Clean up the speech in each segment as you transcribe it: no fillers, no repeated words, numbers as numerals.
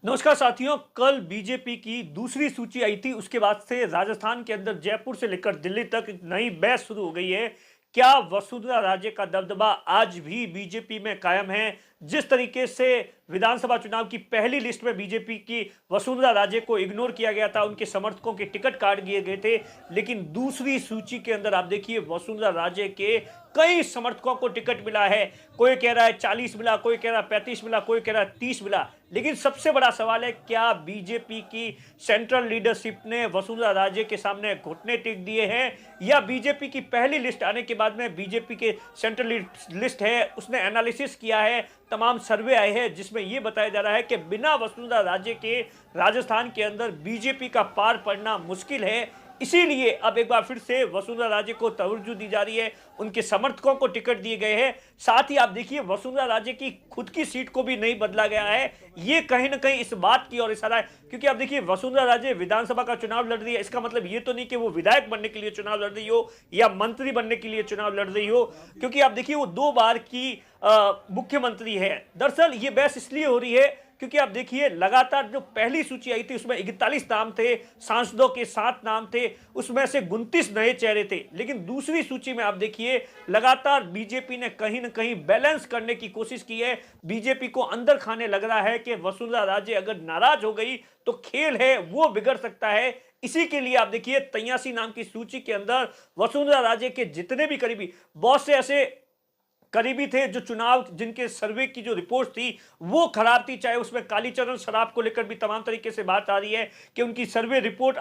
नमस्कार साथियों। कल बीजेपी की दूसरी सूची आई थी। उसके बाद से राजस्थान के अंदर जयपुर से लेकर दिल्ली तक एक नई बहस शुरू हो गई है। क्या वसुंधरा राजे का दबदबा आज भी बीजेपी में कायम है? जिस तरीके से विधानसभा चुनाव की पहली लिस्ट में बीजेपी की वसुंधरा राजे को इग्नोर किया गया था, उनके समर्थकों के टिकट काट दिए गए थे, लेकिन दूसरी सूची के अंदर आप देखिए वसुंधरा राजे के कई समर्थकों को टिकट मिला है। कोई कह रहा है 40 मिला, कोई कह रहा है 35 मिला, कोई कह रहा है 30 मिला। लेकिन सबसे बड़ा सवाल है, क्या बीजेपी की सेंट्रल लीडरशिप ने वसुंधरा राजे के सामने घुटने टेक दिए हैं, या बीजेपी की पहली लिस्ट आने के बाद में बीजेपी के सेंट्रल लिस्ट है उसने एनालिसिस किया है, तमाम सर्वे आए हैं जिसमें यह बताया जा रहा है कि बिना वसुंधरा राजे के राजस्थान के अंदर बीजेपी का पार पड़ना मुश्किल है। इसीलिए अब एक बार फिर से वसुंधरा राजे को तवज्जो दी जा रही है, उनके समर्थकों को टिकट दिए गए हैं। साथ ही आप देखिए वसुंधरा राजे की खुद की सीट को भी नहीं बदला गया है। ये कहीं ना कहीं इस बात की ओर इशारा है, क्योंकि आप देखिए वसुंधरा राजे विधानसभा का चुनाव लड़ रही है। इसका मतलब ये तो नहीं कि वो विधायक बनने के लिए चुनाव लड़ रही हो या मंत्री बनने के लिए चुनाव लड़ रही हो, क्योंकि आप देखिए वो 2 बार की मुख्यमंत्री है। दरअसल ये बहस इसलिए हो रही है क्योंकि आप देखिए लगातार जो पहली सूची आई थी उसमें 41 नाम थे, सांसदों के 7 नाम थे, उसमें से 29 नए चेहरे थे। लेकिन दूसरी सूची में आप देखिए लगातार बीजेपी ने कहीं ना कहीं बैलेंस करने की कोशिश की है। बीजेपी को अंदर खाने लग रहा है कि वसुंधरा राजे अगर नाराज हो गई तो खेल है वो बिगड़ सकता है। इसी के लिए आप देखिए 83 नाम की सूची के अंदर वसुंधरा राजे के जितने भी करीबी, बहुत से ऐसे करीबी थे जो चुनाव जिनके सर्वे की जो रिपोर्ट थी वो खराब थी, चाहे उसमें कालीचरण शराब को लेकर भी तमाम तरीके से बात आ रही है कि उनकी सर्वे रिपोर्ट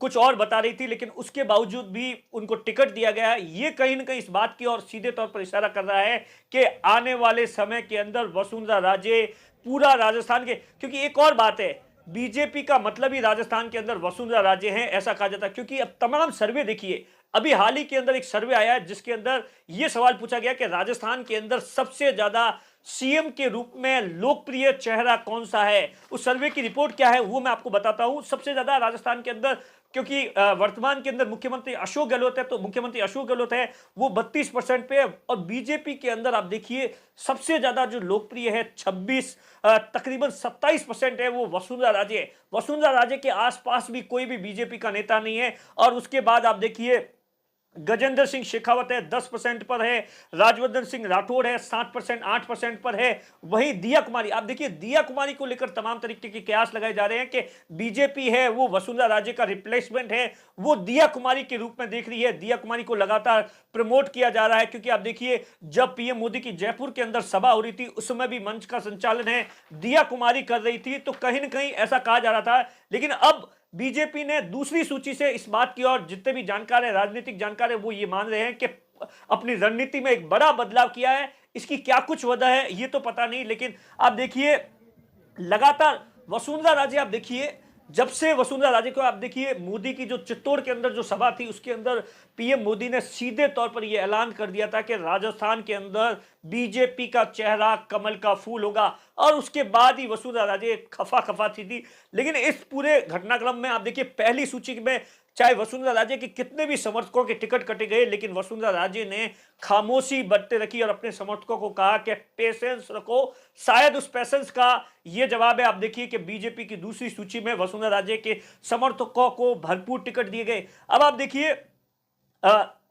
कुछ और बता रही थी, लेकिन उसके बावजूद भी उनको टिकट दिया गया है। ये कहीं ना कहीं इस बात की ओर सीधे तौर पर इशारा कर रहा है कि आने वाले समय के अंदर वसुंधरा राजे पूरा राजस्थान के, क्योंकि एक और बात है, बीजेपी का मतलब ही राजस्थान के अंदर वसुंधरा राजे हैं ऐसा कहा जाता है। क्योंकि अब तमाम सर्वे देखिए, अभी हाल ही के अंदर एक सर्वे आया है जिसके अंदर यह सवाल पूछा गया कि राजस्थान के अंदर सबसे ज्यादा सीएम के रूप में लोकप्रिय चेहरा कौन सा है। उस सर्वे की रिपोर्ट क्या है वो मैं आपको बताता हूं। सबसे ज्यादा राजस्थान के अंदर, क्योंकि वर्तमान के अंदर मुख्यमंत्री अशोक गहलोत है, तो मुख्यमंत्री अशोक गहलोत है वो 32% पे है। और बीजेपी के अंदर आप देखिए सबसे ज्यादा जो लोकप्रिय है 26 तकरीबन 27% है वो वसुंधरा राजे है। वसुंधरा राजे के आसपास भी कोई भी बीजेपी का नेता नहीं है। और उसके बाद आप देखिए गजेंद्र सिंह शेखावत है 10% पर है, राजवर्धन सिंह राठौड़ है 7% 8% पर है। वहीं दिया कुमारी, आप देखिए दिया कुमारी को लेकर तमाम तरीके के कयास लगाए जा रहे हैं कि बीजेपी है वो वसुंधरा राजे का रिप्लेसमेंट है, वो दिया कुमारी के रूप में देख रही है। दिया कुमारी को लगातार प्रमोट किया जा रहा है, क्योंकि आप देखिए जब पीएम मोदी की जयपुर के अंदर सभा हो रही थी उस समय भी मंच का संचालन है दिया कुमारी कर रही थी, तो कहीं ना कहीं ऐसा कहा जा रहा था। लेकिन अब बीजेपी ने दूसरी सूची से इस बात की, और जितने भी जानकार है राजनीतिक जानकार है वो ये मान रहे हैं कि अपनी रणनीति में एक बड़ा बदलाव किया है। इसकी क्या कुछ वजह है ये तो पता नहीं, लेकिन आप देखिए लगातार वसुंधरा राजे, आप देखिए जब से वसुंधरा राजे को आप देखिए मोदी की जो चित्तौड़ के अंदर जो सभा थी उसके अंदर पीएम मोदी ने सीधे तौर पर यह ऐलान कर दिया था कि राजस्थान के अंदर बीजेपी का चेहरा कमल का फूल होगा। और उसके बाद ही वसुंधरा राजे खफा खफा थी। लेकिन इस पूरे घटनाक्रम में आप देखिए पहली सूची में चाहे वसुंधरा राजे के कितने भी समर्थकों के टिकट कटे गए, लेकिन वसुंधरा राजे ने खामोशी बरते रखी और अपने समर्थकों को कहा कि पेशेंस रखो। शायद उस पेशेंस का ये जवाब है। आप देखिए कि बीजेपी की दूसरी सूची में वसुंधरा राजे के समर्थकों को भरपूर टिकट दिए गए। अब आप देखिए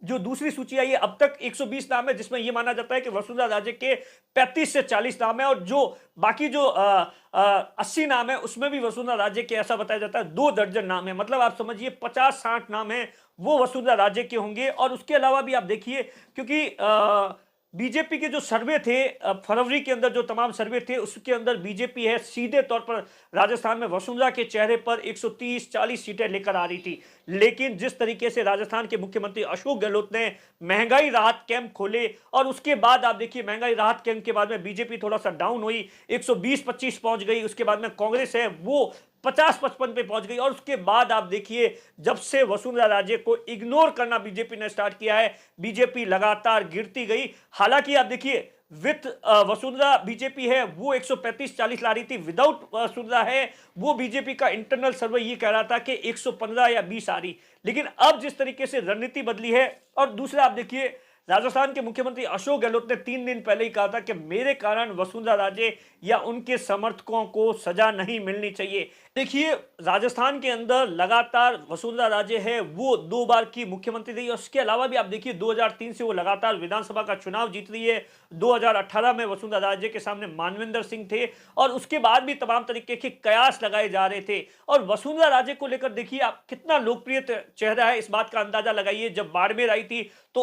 जो दूसरी सूची आई है अब तक 120 नाम है, जिसमें यह माना जाता है कि वसुंधरा राजे के 35 से 40 नाम है, और जो बाकी जो 80 नाम है उसमें भी वसुंधरा राजे के ऐसा बताया जाता है 2 दर्जन नाम है। मतलब आप समझिए 50-60 नाम है वो वसुंधरा राजे के होंगे। और उसके अलावा भी आप देखिए, क्योंकि बीजेपी के जो सर्वे थे फरवरी के अंदर जो तमाम सर्वे थे उसके अंदर बीजेपी है सीधे तौर पर राजस्थान में वसुंधरा के चेहरे पर 130-40 सीटें लेकर आ रही थी। लेकिन जिस तरीके से राजस्थान के मुख्यमंत्री अशोक गहलोत ने महंगाई राहत कैंप खोले, और उसके बाद आप देखिए महंगाई राहत कैंप के बाद में बीजेपी थोड़ा सा डाउन हुई, 120-25 पहुंच गई। उसके बाद में कांग्रेस है वो 50-55 पे पहुंच गई। और उसके बाद आप देखिए जब से वसुंधरा राजे को इग्नोर करना बीजेपी ने स्टार्ट किया है, बीजेपी लगातार गिरती गई। हालांकि आप देखिए विथ वसुंधरा बीजेपी है वो 135-40 ला रही थी, विदाउट वसुंधरा है वो बीजेपी का इंटरनल सर्वे ये कह रहा था कि 115 या 20 आ रही। लेकिन अब जिस तरीके से रणनीति बदली है, और दूसरा आप देखिए राजस्थान के मुख्यमंत्री अशोक गहलोत ने 3 दिन पहले ही कहा था कि मेरे कारण वसुंधरा राजे या उनके समर्थकों को सजा नहीं मिलनी चाहिए। देखिए, राजस्थान के अंदर लगातार वसुंधरा राजे है वो 2 बार की मुख्यमंत्री रही है। उसके अलावा भी आप देखिए 2003 से वो लगातार विधानसभा का चुनाव जीत रही है। 2018 में वसुंधरा राजे के सामने मानवेंद्र सिंह थे और उसके बाद भी तमाम तरीके के कयास लगाए जा रहे थे। और वसुंधरा राजे को लेकर देखिए आप कितना लोकप्रिय चेहरा है, इस बात का अंदाजा लगाइए। जब बाड़मेर आई थी तो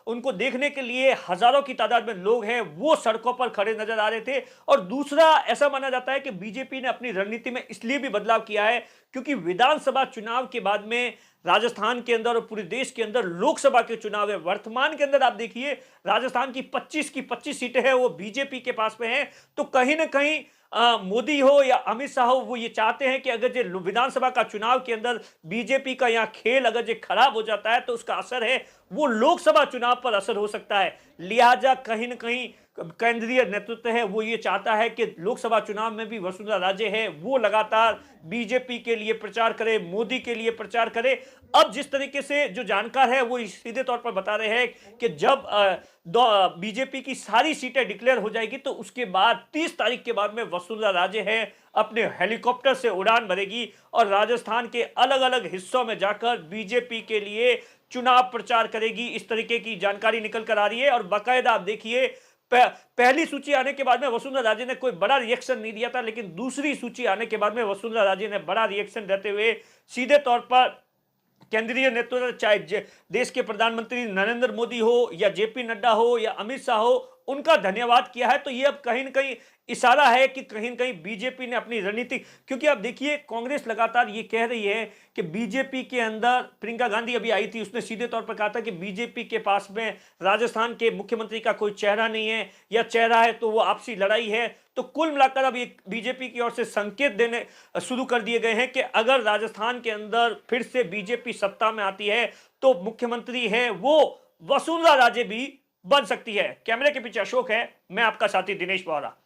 उनको देखने के लिए हजारों की तादाद में लोग हैं वो सड़कों पर खड़े नजर आ रहे थे। और दूसरा, ऐसा माना जाता है कि बीजेपी ने अपनी रणनीति में इसलिए भी बदलाव किया है क्योंकि विधानसभा चुनाव के बाद में राजस्थान के अंदर और पूरे देश के अंदर लोकसभा के चुनाव है। वर्तमान के अंदर आप देखिए राजस्थान की 25 की 25 सीटें हैं वो बीजेपी के पास में हैं। तो कहीं ना कहीं मोदी हो या अमित शाह हो, वो ये चाहते हैं कि अगर जो विधानसभा का चुनाव के अंदर बीजेपी का यहाँ खेल अगर जो खराब हो जाता है तो उसका असर है वो लोकसभा चुनाव पर असर हो सकता है। लिहाजा कहीं ना कहीं केंद्रीय नेतृत्व है वो ये चाहता है कि लोकसभा चुनाव में भी वसुंधरा राजे है वो लगातार बीजेपी के लिए प्रचार करे, मोदी के लिए प्रचार करे। अब जिस तरीके से जो जानकार है वो सीधे तौर पर बता रहे हैं कि जब बीजेपी की सारी सीटें डिक्लेयर हो जाएगी तो उसके बाद 30 तारीख के बाद में वसुंधरा राजे है अपने हेलीकॉप्टर से उड़ान भरेगी और राजस्थान के अलग अलग हिस्सों में जाकर बीजेपी के लिए चुनाव प्रचार करेगी। इस तरीके की जानकारी निकल कर आ रही है। और बाकायदा आप देखिए पहली सूची आने के बाद में वसुंधरा राजे ने कोई बड़ा रिएक्शन नहीं दिया था, लेकिन दूसरी सूची आने के बाद में वसुंधरा राजे ने बड़ा रिएक्शन देते हुए सीधे तौर पर केंद्रीय नेतृत्व, चाहे देश के प्रधानमंत्री नरेंद्र मोदी हो या जेपी नड्डा हो या अमित शाह हो, उनका धन्यवाद किया है। तो ये अब कहीं ना कहीं इशारा है कि कहीं ना कहीं बीजेपी ने अपनी रणनीति, क्योंकि आप देखिए कांग्रेस लगातार ये कह रही है कि बीजेपी के अंदर, प्रियंका गांधी अभी आई थी उसने सीधे तौर पर कहा था कि बीजेपी के पास में राजस्थान के मुख्यमंत्री का कोई चेहरा नहीं है या चेहरा है तो वो आपसी लड़ाई है। तो कुल मिलाकर अब ये बीजेपी की ओर से संकेत देने शुरू कर दिए गए हैं कि अगर राजस्थान के अंदर फिर से बीजेपी सत्ता में आती है तो मुख्यमंत्री है वो वसुंधरा राजे भी बन सकती है। कैमरे के पीछे अशोक है, मैं आपका साथी दिनेश बोहरा।